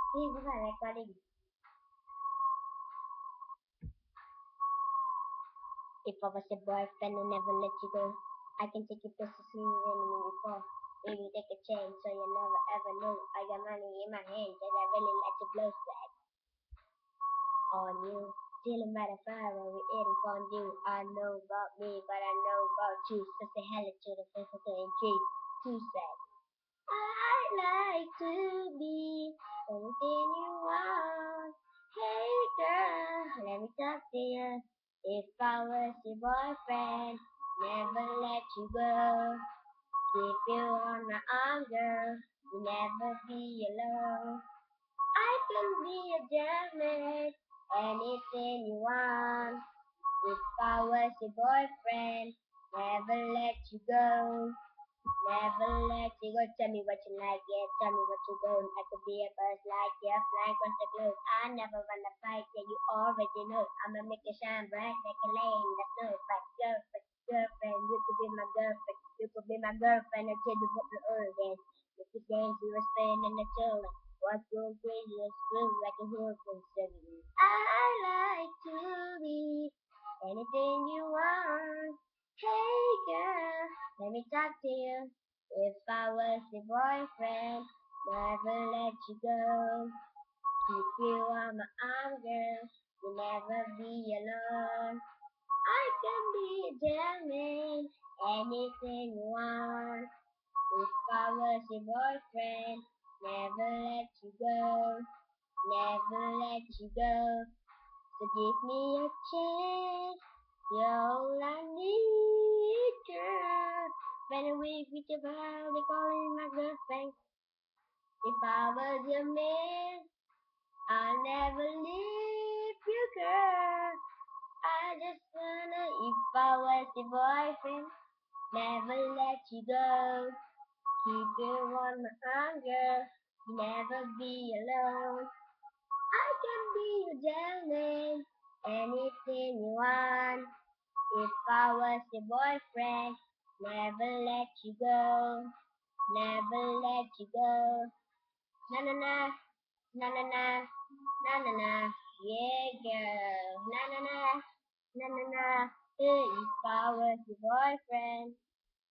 Hey, what's that recording? If I was your boyfriend and never let you go, I can take you places you never knew before. Maybe take a chance so you never ever know. I got money in my hands and I really like to blow back on you. Chilling by the fire while we eating fondue. I know about me, but I know about you. So say hello to the physical intrigue. Too sad. I like to be anything you want. Hey girl, let me talk to you. If I was your boyfriend, never let you go. Keep you on my arm, girl. You'll never be alone. I can be a gentleman, anything you want. If I was your boyfriend, never let you go. Never let you go. Tell me what you like, yeah. Tell me what you don't. I could be a bird like yeah, flying across the globe. I never wanna fight, yeah. You already know. I'ma make it shine bright like a lane. That's no but girlfriend. You could be my girlfriend. You could be my girlfriend until you put the oil dance. If you dance, you were staying in the children. What's going crazy and scream like a hurricane seven. I like to be anything you want. Hey girl, let me talk to you. If I was your boyfriend, never let you go. Keep you on my arm, girl. You'll never be alone. I can be a gentleman, anything you want. If I was your boyfriend, never let you go. Never let you go. So give me a chance. You're all I need, girl. Better wait with your body calling my girlfriend. If I was your man, I'll never leave you, girl. I just wanna, if I was your boyfriend, never let you go. Keep you on my arm, girl. You never be alone. I can be your gentleman, anything you want. If I was your boyfriend, never let you go, never let you go. Na na na, na na na, na na na, yeah girl, na na na, na na na. If I was your boyfriend,